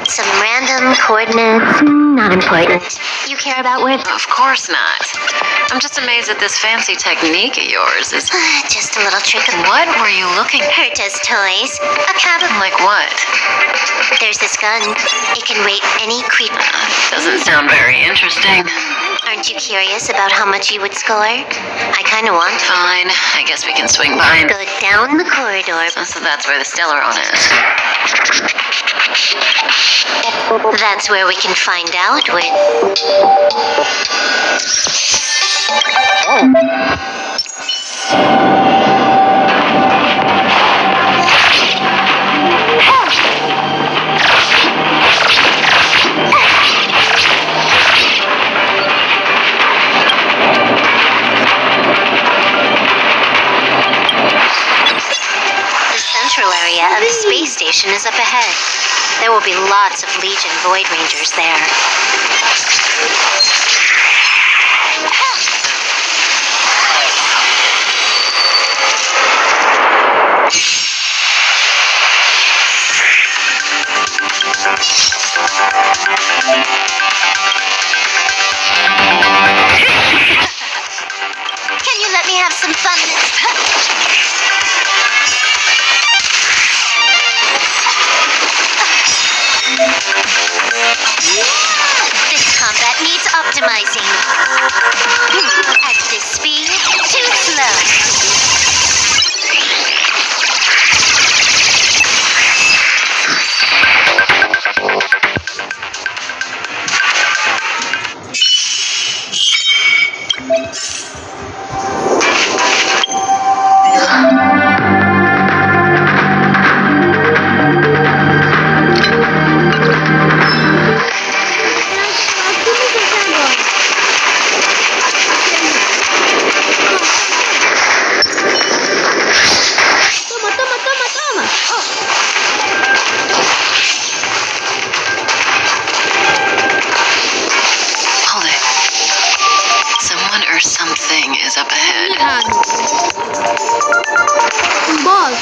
Some random coordinates, not important. You care about where... Of course not. I'm just amazed at this fancy technique of yours. Is Just a little trick. What were you looking at? Herta's toys. A cabinet. Like what? There's this gun. It can rate any creature. Doesn't sound very interesting. Aren't you curious about how much you would score? I kind of want. Fine. I guess we can swing by and... Go down the corridor. So that's where the Stellaron is. That's where we can find out where... The central area of the space station is up ahead. There will be lots of Legion Void Rangers there. Can you let me have some fun this time? This combat needs optimizing. At this speed, too slow. Hold it. Someone or something is up ahead. Boss.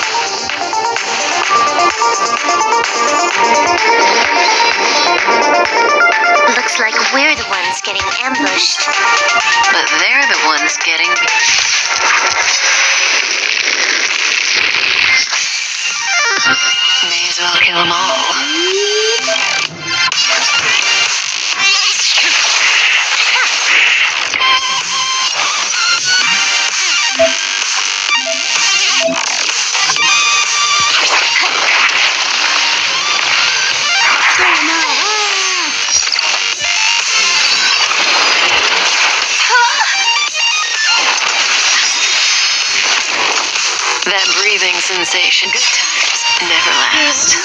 Looks like we're the ones getting ambushed. But they're the ones getting... May as well kill them all. That breathing sensation. Good times never last.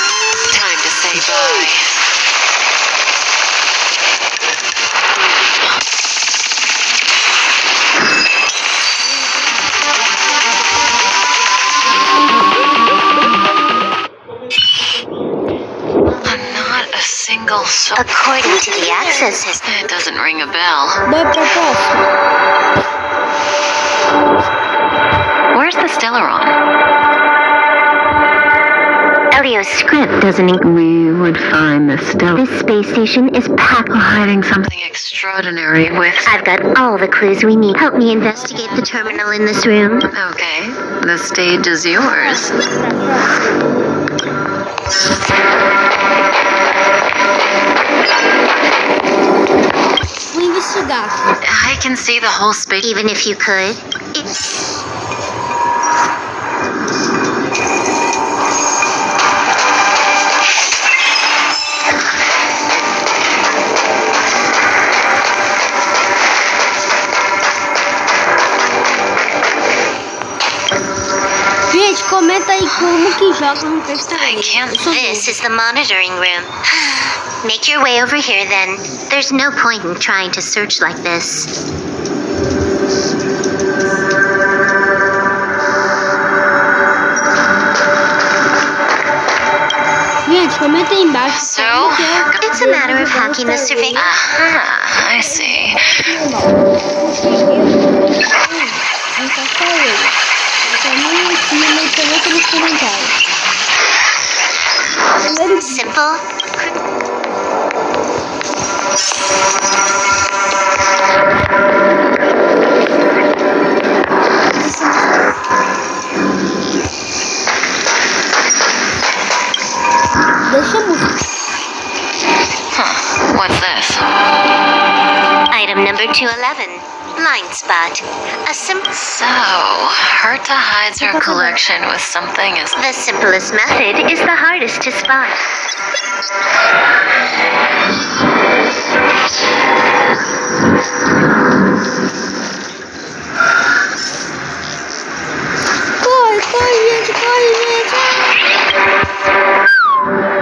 Time to say bye. Not a single soul. According to the access system. It doesn't ring a bell. Where's the Stellaron? Elio's script doesn't We would find the Stellaron. This space station is packed. Hiding something extraordinary with... I've got all the clues we need. Help me investigate the terminal in this room. Okay, the stage is yours. I can see the whole space. Even if you could, it's... Gente, comenta aí como que joga no Stairway. I can't... This is the monitoring room. Make your way over here, then. There's no point in trying to search like this. Gente, comenta aí embaixo. So? It's a matter of hacking the survey. Aha, I see. Simple. Deixamos. What's this? Item number 211. Line spot. A simple. So, Herta hides her collection with something as The simplest method is the hardest to spot. Corre, gente.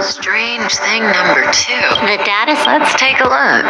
strange thing number 2. The data. Let's take a look.